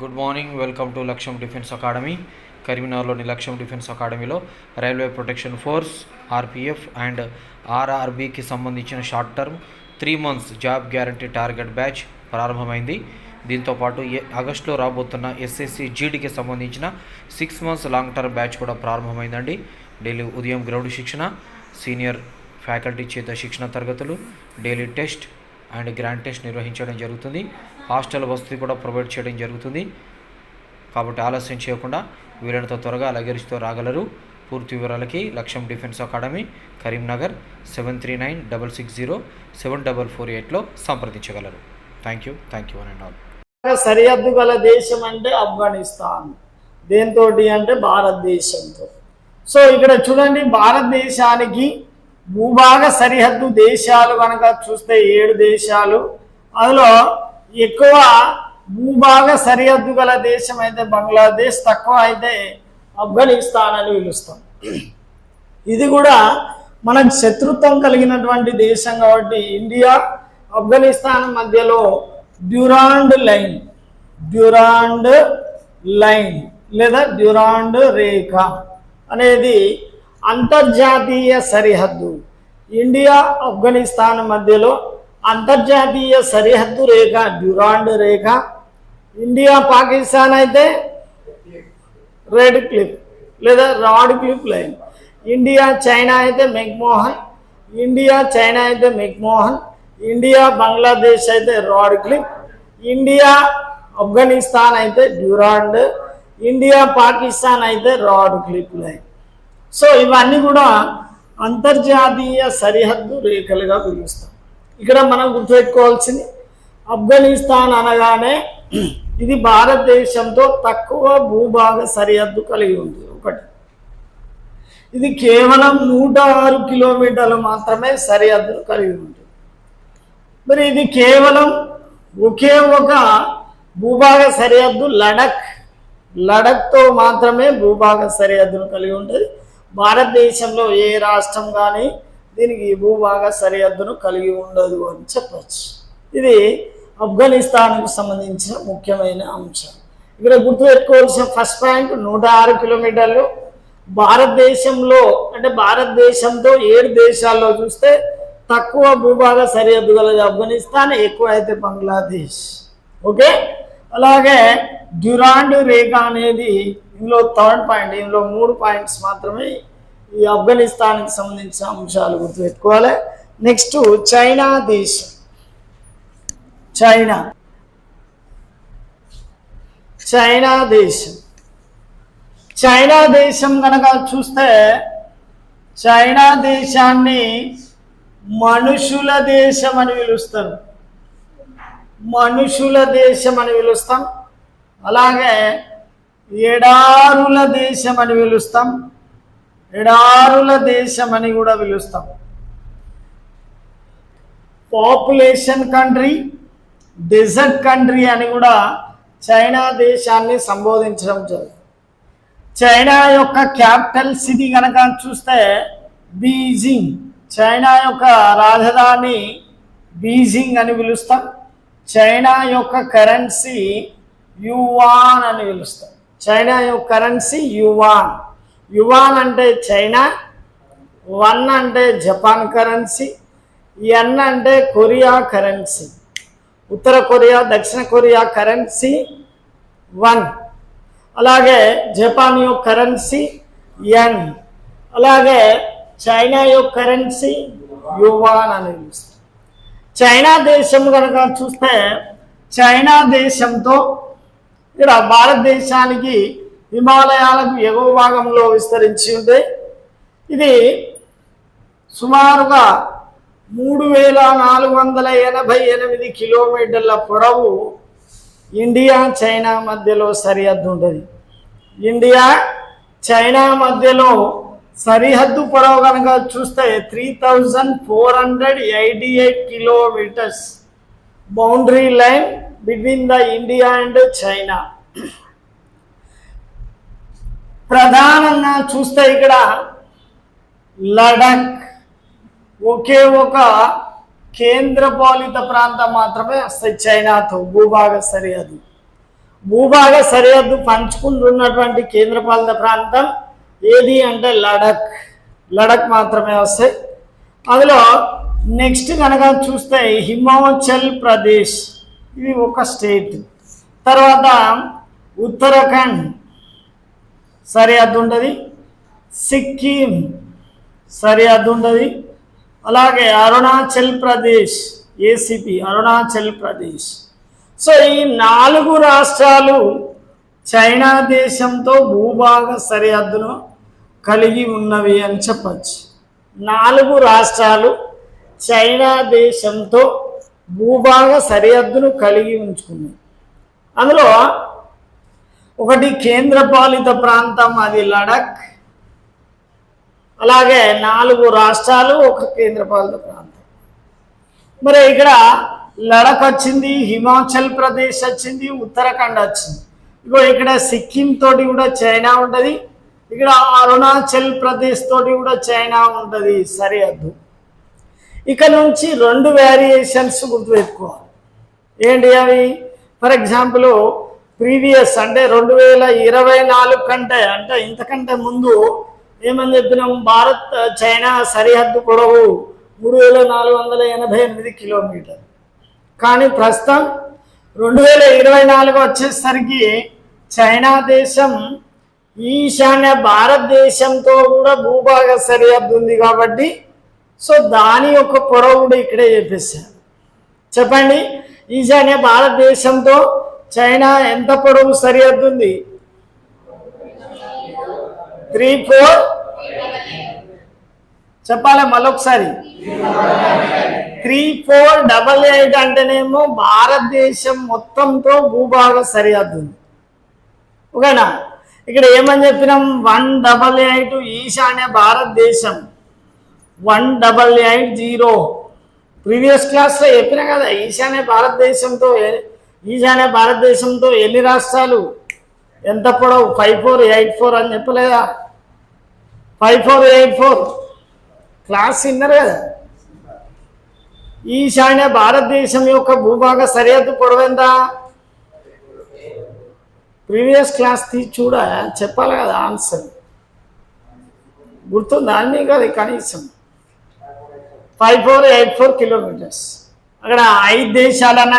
Good morning, welcome to Lakshyam defence academy. కరీంనగర్లోని Lakshyam defence అకాడమీలో railway protection force, RPF and ఆర్ఆర్బికి సంబంధించిన short term 3 months job guarantee target batch ప్రారంభమైంది. దీంతోపాటు ఆగస్టులో రాబోతున్న ఎస్ఎస్సి జీడీకి సంబంధించిన 6 months లాంగ్ టర్మ్ బ్యాచ్ కూడా ప్రారంభమైందండి. డైలీ ఉదయం గ్రౌండ్ శిక్షణ, సీనియర్ ఫ్యాకల్టీ చేత శిక్షణ తరగతులు, daily test and grand test నిర్వహించడం జరుగుతుంది. హాస్టల్ వసతి కూడా ప్రొవైడ్ చేయడం జరుగుతుంది. కాబట్టి ఆలస్యం చేయకుండా వీలైనంత త్వరగా లగేజ్తో రాగలరు. పూర్తి వివరాలకి లక్ష్యం డిఫెన్స్ అకాడమీ, కరీంనగర్ 7390607448లో సంప్రదించగలరు. Thank you one and all. సరిహద్దు గల దేశం అంటే ఆఫ్ఘనిస్తాన్, దేంతో అంటే భారతదేశంతో. సో ఇక్కడ చూడండి, భారతదేశానికి భూభాగ సరిహద్దు దేశాలు కనుక చూస్తే 7 దేశాలు. అందులో ఎక్కువ భూభాగ సరిహద్దు గల దేశం అయితే బంగ్లాదేశ్, తక్కువ అయితే ఆఫ్ఘనిస్తాన్ అని పిలుస్తాం. ఇది కూడా మనకు శత్రుత్వం కలిగినటువంటి దేశం కాబట్టి ఇండియా ఆఫ్ఘనిస్తాన్ మధ్యలో డ్యూరాండ్ లైన్ లేదా డ్యూరాండ్ రేఖ అనేది అంతర్జాతీయ సరిహద్దు. ఇండియా ఆఫ్ఘనిస్తాన్ మధ్యలో అంతర్జాతీయ సరిహద్దు రేఖ డ్యూరాండ్ రేఖ. ఇండియా పాకిస్తాన్ అయితే రెడ్ క్లిప్ లేదా rod clip line. India China అయితే మెక్మోహన్, ఇండియా బంగ్లాదేశ్ అయితే రాడ్ క్లిప్, ఇండియా ఆఫ్ఘనిస్తాన్ అయితే డ్యూరాండ్, ఇండియా పాకిస్తాన్ అయితే రాడ్ క్లిప్ లైన్. సో ఇవన్నీ కూడా అంతర్జాతీయ సరిహద్దు రేఖలుగా పిలుస్తాం. ఇక్కడ మనం గుర్తుపెట్టుకోవాల్సింది, ఆఫ్ఘనిస్తాన్ అనగానే ఇది భారతదేశంతో తక్కువ భూభాగ సరిహద్దు కలిగి ఉంది. ఒకటి, ఇది కేవలం 106 కిలోమీటర్లు మాత్రమే సరిహద్దులు కలిగి ఉంటుంది. మరి ఇది కేవలం ఒకే ఒక భూభాగ సరిహద్దు లడఖ్తో మాత్రమే భూభాగ సరిహద్దును కలిగి ఉంటుంది. భారతదేశంలో ఏ రాష్ట్రం కానీ దీనికి భూభాగ సరిహద్దును కలిగి ఉండదు అని చెప్పచ్చు. ఇది ఆఫ్ఘనిస్తాన్కు సంబంధించిన ముఖ్యమైన అంశం. ఇక్కడ గుర్తుపెట్టుకోవాల్సిన ఫస్ట్ పాయింట్, 106 కిలోమీటర్లు. భారతదేశంలో అంటే భారతదేశంతో 7 దేశాల్లో చూస్తే తక్కువ భూభాగ సరిహద్దు గలది ఆఫ్ఘనిస్తాన్, ఎక్కువ అయితే బంగ్లాదేశ్. ఓకే, అలాగే డ్యూరాండ్ రేఖ అనేది ఇందులో 3rd పాయింట్. ఇందులో 3 పాయింట్స్ మాత్రమే ఈ ఆఫ్ఘనిస్తాన్కి సంబంధించిన అంశాలు గుర్తుపెట్టుకోవాలి. నెక్స్ట్ చైనా దేశం. చైనా దేశం కనుక చూస్తే చైనా దేశాన్ని మనుషుల దేశం అని పిలుస్తాం. అలాగే ఎడారుల దేశం అని కూడా పిలుస్తాం. పాపులేషన్ కంట్రీ, డెజర్ట్ కంట్రీ అని కూడా చైనా దేశాన్ని సంబోధించడం జరుగుతుంది. చైనా యొక్క క్యాపిటల్ సిటీ కనుక చూస్తే బీజింగ్. చైనా యొక్క రాజధాని బీజింగ్ అని పిలుస్తాం. చైనా యొక్క కరెన్సీ యువాన్ అని పిలుస్తాం. చైనా యొక్క కరెన్సీ యువాన్ అంటే చైనా, 1 అంటే జపాన్ కరెన్సీ, ఎన్ అంటే కొరియా కరెన్సీ. ఉత్తర కొరియా, దక్షిణ కొరియా కరెన్సీ 1. అలాగే జపాన్ యొక్క కరెన్సీ ఎన్. అలాగే చైనా యొక్క కరెన్సీ యువాన్ అని పిలుస్తాం. చైనా దేశం కనుక చూస్తే చైనా దేశంతో ఇక్కడ భారతదేశానికి హిమాలయాలకు ఎగువ భాగంలో విస్తరించి ఉంది. ఇది సుమారుగా 3488 కిలోమీటర్ల పొడవు ఇండియా చైనా మధ్యలో సరిహద్దు ఉంటుంది. ఇండియా చైనా మధ్యలో సరిహద్దు పొడవు కనుక చూస్తే 3488 kilometres boundary line between the India and China. ప్రధానంగా చూస్తే ఇక్కడ లడఖ్ ఒకే ఒక కేంద్రపాలిత ప్రాంతం మాత్రమే వస్తాయి చైనాతో భూభాగ సరిహద్దు. భూభాగ సరిహద్దు పంచుకుంటున్నటువంటి కేంద్రపాలిత ప్రాంతం ఏది అంటే లడక్. లడక్ మాత్రమే వస్తాయి. అందులో నెక్స్ట్ కనుక చూస్తే హిమాచల్ ప్రదేశ్, ఇది ఒక స్టేట్. తర్వాత ఉత్తరాఖండ్ సరిహద్దు ఉంటుంది, సిక్కిం సరిహద్దు ఉంటుంది, అలాగే అరుణాచల్ ప్రదేశ్ ఏసీపీ అరుణాచల్ ప్రదేశ్. సో ఈ 4 రాష్ట్రాలు చైనా దేశంతో భూభాగ సరిహద్దును కలిగి ఉన్నవి అని చెప్పచ్చు. 4 రాష్ట్రాలు చైనా దేశంతో భూభాగ సరిహద్దును కలిగి ఉంచుకున్నాయి. అందులో ఒకటి కేంద్రపాలిత ప్రాంతం, అది లడక్. అలాగే 4 రాష్ట్రాలు, ఒక కేంద్రపాలిత ప్రాంతం. మరి ఇక్కడ లడక్ వచ్చింది, హిమాచల్ ప్రదేశ్ వచ్చింది, ఉత్తరాఖండ్ వచ్చింది. ఇగో ఇక్కడ సిక్కిం తోటి కూడా చైనా ఉంటుంది, ఇక్కడ అరుణాచల్ ప్రదేశ్ తోటి కూడా చైనా ఉంటుంది సరిహద్దు. ఇక నుంచి 2 వేరియేషన్స్ గుర్తుపెట్టుకోవాలి. ఏంటి అవి? ఫర్ ఎగ్జాంపుల్ ప్రీవియస్ అంటే 2024 కంటే అంటే ఇంతకంటే ముందు ఏమని చెప్పినాం, భారత్ చైనా సరిహద్దు పొడవు 3488 కిలోమీటర్. కానీ ప్రస్తుతం 2024 వచ్చేసరికి చైనా దేశం ఈశాన్య భారతదేశంతో కూడా భూభాగ సరిహద్దు ఉంది కాబట్టి సో దాని యొక్క పొడవు కూడా ఇక్కడే చెప్పేశారు. చెప్పండి, ఈశాన్య భారతదేశంతో చైనా ఎంత పొడవు సరిహద్దు ఉంది? 34 చెప్పాలి మళ్ళొకసారి. 3488 అంటేనేమో భారతదేశం మొత్తంతో భూభాగ సరిహద్దు ఉంది. ఓకేనా? ఇక్కడ ఏమని చెప్పినాం, 188 ఈశాన్య భారతదేశం 1880. ప్రీవియస్ క్లాస్లో చెప్పినా కదా, ఈశాన్య భారతదేశంతో ఎన్ని రాష్ట్రాలు, ఎంత పొడవు? 5484 అని చెప్పలేదా? 5484 క్లాస్ విన్నారు కదా. ఈశాన్య భారతదేశం యొక్క భూభాగ సరిహద్దు పొడవు ఎంత? ప్రీవియస్ క్లాస్ తీసి చూడ చెప్పాలి కదా ఆన్సర్. గుర్తుందా అన్నీ కదా కనీసం 5484 కిలోమీటర్స్. అక్కడ 5 దేశాలన్న